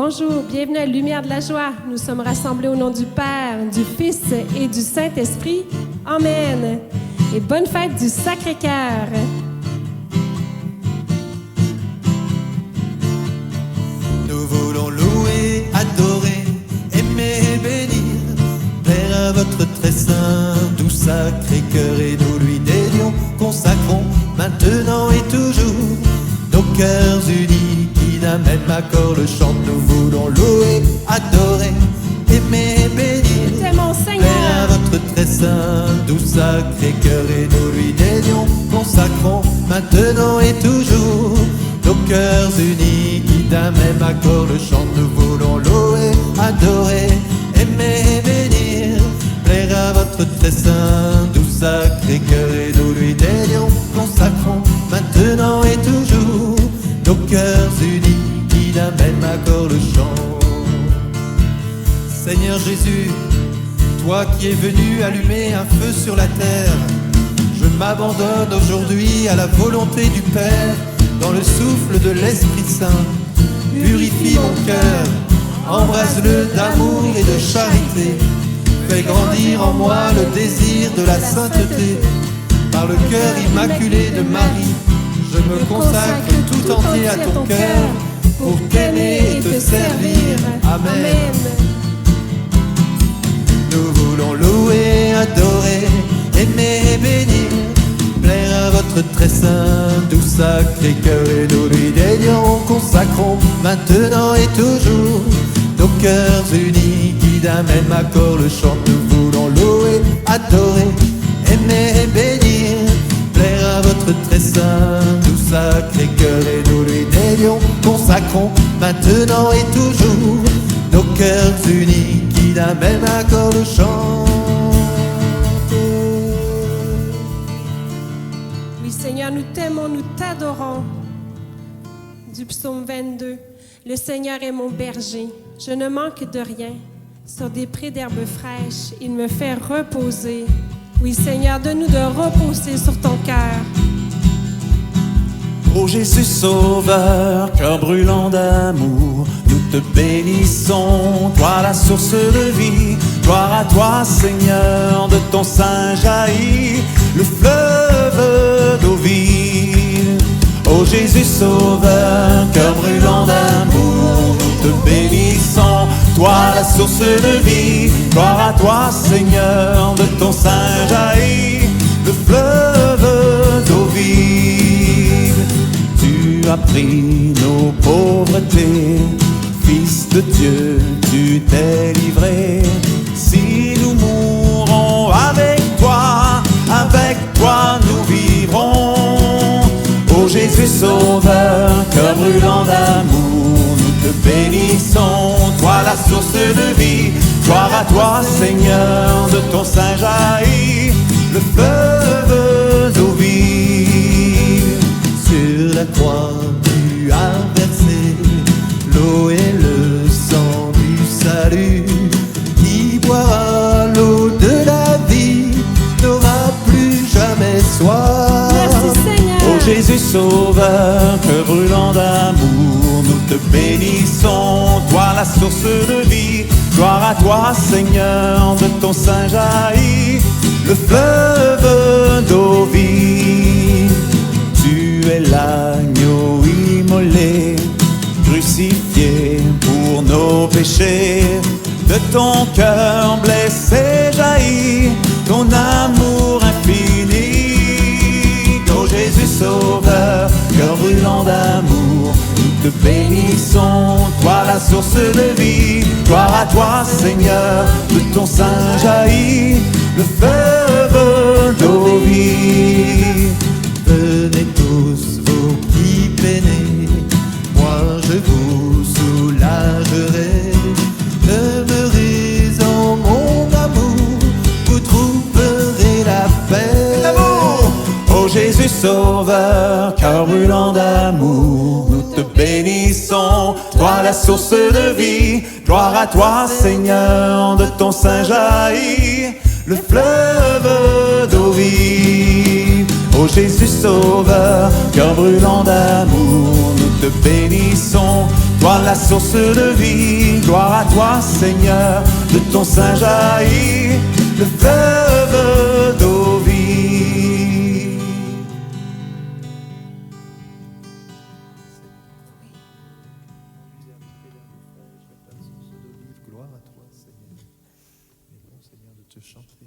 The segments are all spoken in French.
Bonjour, bienvenue à Lumière de la Joie. Nous sommes rassemblés au nom du Père, du Fils et du Saint-Esprit. Amen. Et bonne fête du Sacré-Cœur. Nous voulons louer, adorer, aimer et bénir, plaire à votre très saint, doux Sacré-Cœur, et nous lui dédions, consacrons maintenant et toujours nos cœurs unis qui d'un même accord le chantent. Nous voulons louer, adorer, aimer et bénir, T'aimons, Seigneur. plaire à votre très saint, doux Sacré-Cœur, et nous lui dédions, consacrons maintenant et toujours nos cœurs unis qui d'un même accord le chantent. Nous voulons louer, adorer, aimer et bénir, plaire à votre très saint, doux Sacré-Cœur, et nous lui dédions, consacrons maintenant et toujours nos cœurs unis qui d'un même accord le chantent. Seigneur Jésus, toi qui es venu allumer un feu sur la terre, je m'abandonne aujourd'hui à la volonté du Père. Dans le souffle de l'Esprit Saint, purifie mon cœur, embrase-le d'amour et de charité. Fais grandir en moi le désir de la sainteté. Par le cœur immaculé de Marie, je me consacre tout entier à ton cœur pour t'aimer et te servir. Amen. Nous voulons louer, adorer, aimer et bénir, plaire à votre très saint, doux Sacré-Cœur, et nous lui dédions, consacrons maintenant et toujours nos cœurs unis qui d'un même accord le chantent. Nous voulons louer, adorer, aimer et bénir, plaire à votre très saint, doux Sacré-Cœur, et nous lui dédions, consacrons maintenant et toujours nos cœurs unis qui d'un même accord le chantent. Seigneur, nous t'aimons, nous t'adorons. Du psaume 22. Le Seigneur est mon berger. Je ne manque de rien. Sur des prés d'herbes fraîches, il me fait reposer. Oui, Seigneur, donne-nous de reposer sur ton cœur. Ô Jésus Sauveur, cœur brûlant d'amour, nous te bénissons, toi la source de vie. Gloire à toi, Seigneur, de ton sein jaillit le fleuve d'eau vive. Ô Jésus Sauveur, cœur brûlant d'amour, nous te bénissons, toi la source de vie. Gloire à toi, Seigneur, de ton sein jaillit le fleuve d'eau vive. Tu as pris nos pauvretés, Fils de Dieu, tu t'es livré. Si nous mourons avec toi nous vivrons. Ô Jésus Sauveur, cœur brûlant d'amour, nous te bénissons, toi la source de vie. Gloire à toi, Seigneur, de ton sein jaillit le fleuve d'eau vive. Sur la croix, tu as versé l'eau et le sang du salut. Qui boira l'eau de la vie n'aura plus jamais soif. Merci, Seigneur. Ô Jésus Sauveur, cœur brûlant d'amour, nous te bénissons, toi la source de vie. Gloire à toi, Seigneur, de ton sein jaillit le fleuve d'eau vive. Tu es l'agneau immolé, crucifié pour nos péchés. De ton cœur blessé jaillit ton amour infini. Ô Jésus Sauveur, cœur brûlant d'amour, nous te bénissons, toi la source de vie. Gloire à toi, Seigneur, de ton sein jaillit le fleuve d'eau vive. Venez tous, vous qui peinez, moi je vous soulagerai. Demeurez en mon amour, vous trouverez la paix. Ô Jésus Sauveur, cœur brûlant d'amour, nous te bénissons, toi la source de vie. Gloire à toi, Seigneur, de ton sein jaillit le fleuve d'eau vive. Ô Jésus Sauveur, cœur brûlant d'amour, nous te bénissons, toi la source de vie. Gloire à toi Seigneur, de ton sein jaillit le fleuve d'eau vive. Gloire à toi Seigneur. Et bon Seigneur de te chanter.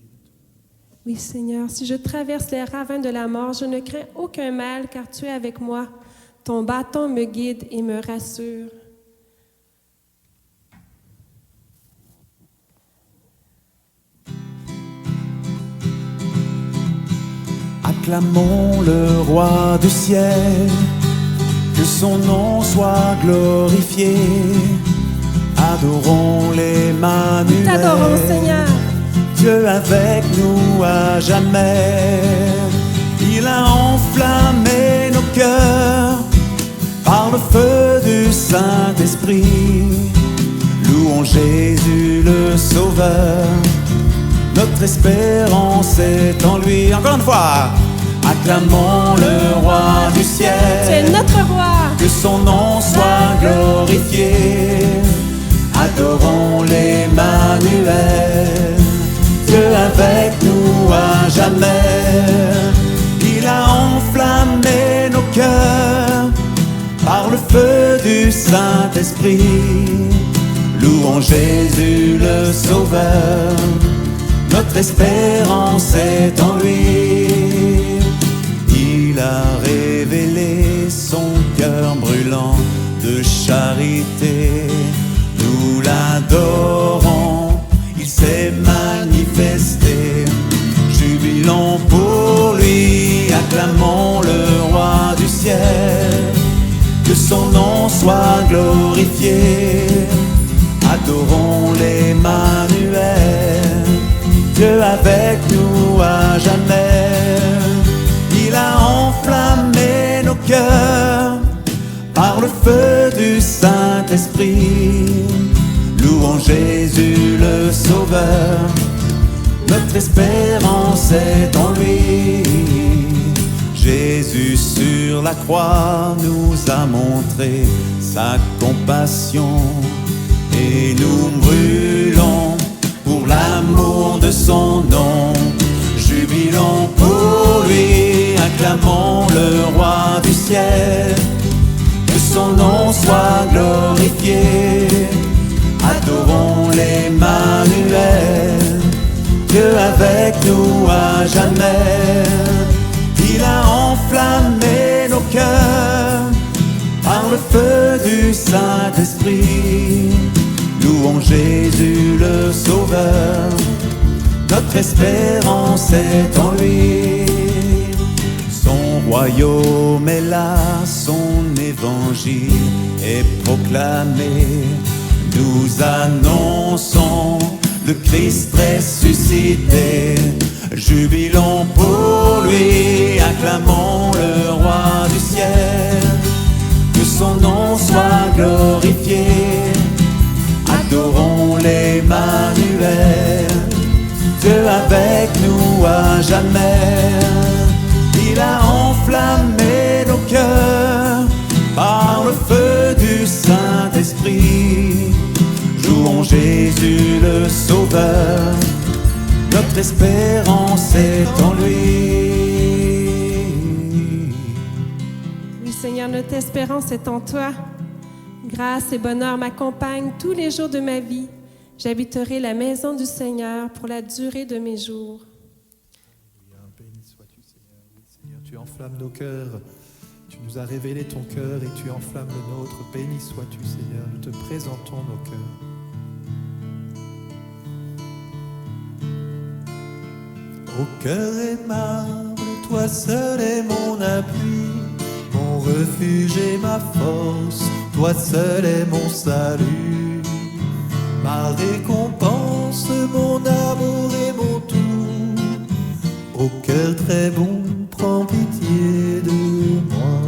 Oui, Seigneur, si je traverse les ravins de la mort, je ne crains aucun mal, car tu es avec moi. Ton bâton me guide et me rassure. Acclamons le roi du ciel, que son nom soit glorifié. Adorons l'Emmanuel. T'adorons, Seigneur. Dieu avec nous à jamais. Il a enflammé nos cœurs par le feu du Saint-Esprit. Louons Jésus le Sauveur. Notre espérance est en lui. Encore une fois. Acclamons le roi du ciel. C'est notre roi. Que son nom soit glorifié. Adorons l'Emmanuel. Dieu avec nous à jamais. Il a enflammé nos cœurs par le feu du Saint-Esprit. Louons Jésus le Sauveur. Notre espérance est en lui. Il a révélé son cœur brûlant de charité. Nous l'adorons, il s'est manifesté. Jubilons pour lui, acclamons le roi du ciel. Que son nom soit glorifié. Adorons l'Emmanuel. Dieu avec nous à jamais. Il a enflammé nos cœurs par le feu du Saint-Esprit. Louons Jésus le Sauveur. Notre espérance est en lui. Jésus sur la croix nous a montré sa compassion. Et nous brûlons pour l'amour de son nom. Jubilons pour lui, acclamons le roi du ciel. Que son nom soit glorifié. Adorons l'Emmanuel. Dieu avec nous à jamais. Il a enflammé nos cœurs par le feu du Saint-Esprit. Louons Jésus le Sauveur. Notre espérance est en lui. Son royaume est là, son évangile est proclamé. Nous annonçons le Christ ressuscité. Jubilons pour lui, acclamons le roi du ciel. Que son nom soit glorifié. Adorons l'Emmanuel. Dieu avec nous à jamais. Il a enflammé nos cœurs par le feu du Saint-Esprit. Louons Jésus le Sauveur. Notre espérance est en lui. Oui, Seigneur, notre espérance est en toi. Grâce et bonheur m'accompagnent tous les jours de ma vie. J'habiterai la maison du Seigneur pour la durée de mes jours. Béni sois-tu, Seigneur. Oui, Seigneur, tu enflammes nos cœurs. Tu nous as révélé ton cœur et tu enflammes le nôtre. Béni sois-tu, Seigneur. Nous te présentons nos cœurs. Ô cœur aimable, toi seul est mon appui, mon refuge et ma force. Toi seul est mon salut, ma récompense, mon amour et mon tout. Ô cœur très bon, prends pitié de moi.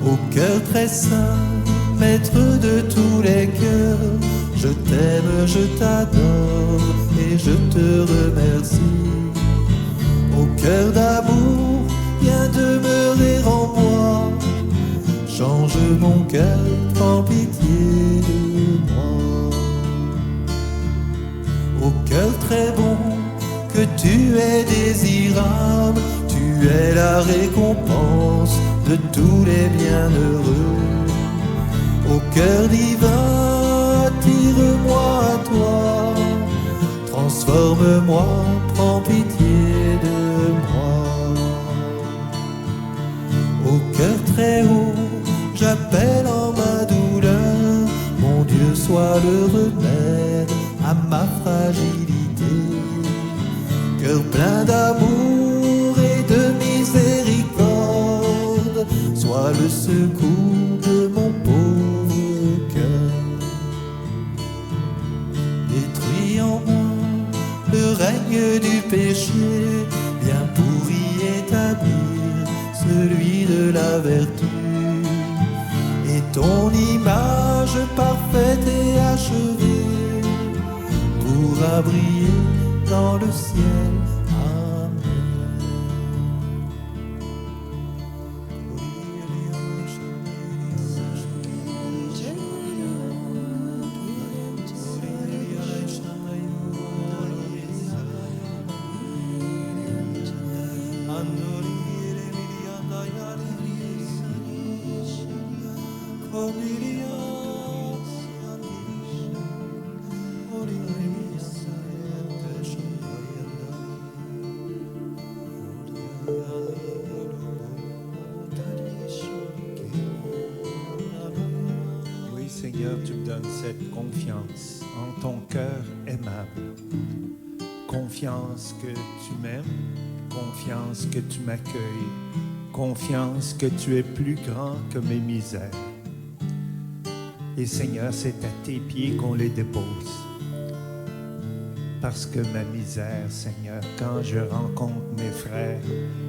Ô cœur très saint, maître de tous les cœurs, je t'aime, je t'adore et je te remercie. Ô cœur d'amour, viens demeurer en moi. change mon cœur, prends pitié de moi. Au cœur très bon, que tu es désirable, tu es la récompense de tous les bienheureux. Au cœur divin, attire-moi à toi, transforme-moi, prends pitié de moi. Au cœur très haut, j'appelle en ma douleur, mon Dieu soit le remède à ma fragilité. Cœur plein d'amour et de miséricorde, sois le secours de mon pauvre cœur. Détruis en moi le règne du péché, viens pour y établir celui de la vertu. Et ton image parfaite et achevée pourra briller dans le ciel. Oui, Seigneur, tu me donnes cette confiance en ton cœur aimable. Confiance que tu m'aimes, confiance que tu m'accueilles, confiance que tu es plus grand que mes misères. Et Seigneur, c'est à tes pieds qu'on les dépose. Parce que ma misère, Seigneur, quand je rencontre mes frères,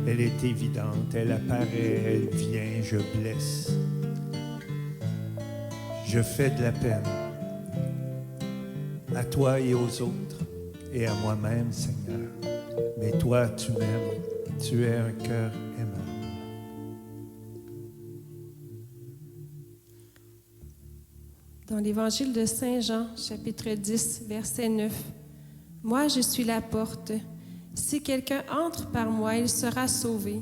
elle est évidente, elle apparaît, elle vient, je blesse. Je fais de la peine à toi et aux autres et à moi-même, Seigneur. Mais toi, tu m'aimes, tu es un cœur aimant. Dans l'Évangile de Saint Jean, chapitre 10, verset 9. « Moi, je suis la porte. Si quelqu'un entre par moi, il sera sauvé.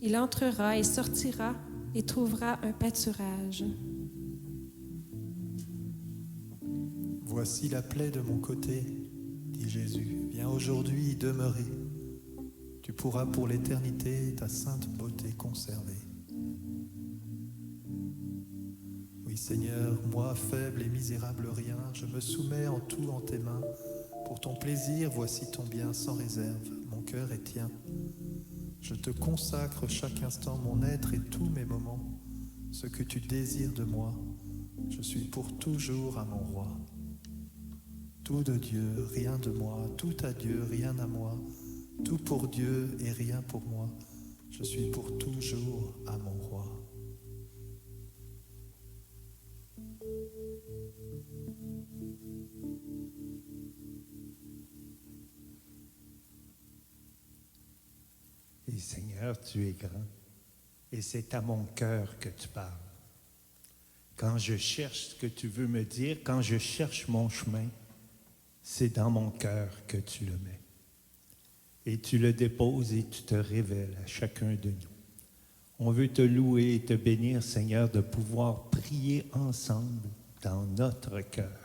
Il entrera et sortira et trouvera un pâturage. » Voici la plaie de mon côté, dit Jésus. Viens aujourd'hui y demeurer. Tu pourras pour l'éternité ta sainte beauté conserver. Oui Seigneur, moi faible et misérable rien, je me soumets en tout en tes mains. Pour ton plaisir, voici ton bien sans réserve, mon cœur est tien. Je te consacre chaque instant mon être et tous mes moments. Ce que tu désires de moi, je suis pour toujours à mon roi. Tout de Dieu, rien de moi, tout à Dieu, rien à moi. Tout pour Dieu et rien pour moi, je suis pour toujours à mon roi. Et Seigneur, tu es grand, et c'est à mon cœur que tu parles. Quand je cherche ce que tu veux me dire, quand je cherche mon chemin, c'est dans mon cœur que tu le mets. Et tu le déposes et tu te révèles à chacun de nous. On veut te louer et te bénir, Seigneur, de pouvoir prier ensemble dans notre cœur.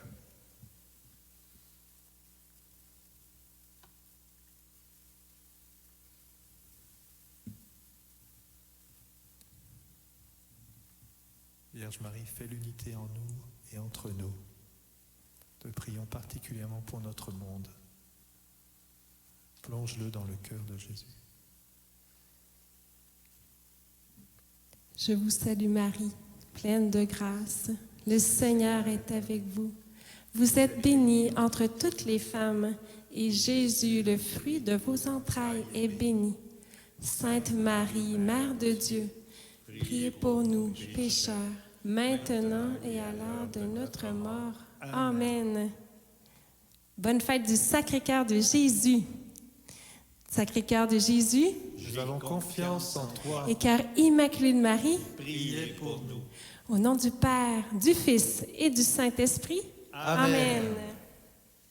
Vierge Marie, fais l'unité en nous et entre nous. Te prions particulièrement pour notre monde. Plonge-le dans le cœur de Jésus. Je vous salue Marie, pleine de grâce. Le Seigneur est avec vous. Vous êtes bénie entre toutes les femmes, et Jésus, le fruit de vos entrailles, est béni. Sainte Marie, Mère de Dieu, priez pour nous, pécheurs, maintenant et à l'heure de notre mort. Amen. Bonne fête du Sacré-Cœur de Jésus. Sacré-Cœur de Jésus Nous avons confiance en toi. et Cœur immaculé de Marie, Priez pour nous. au nom du Père, du Fils et du Saint-Esprit. Amen. Amen.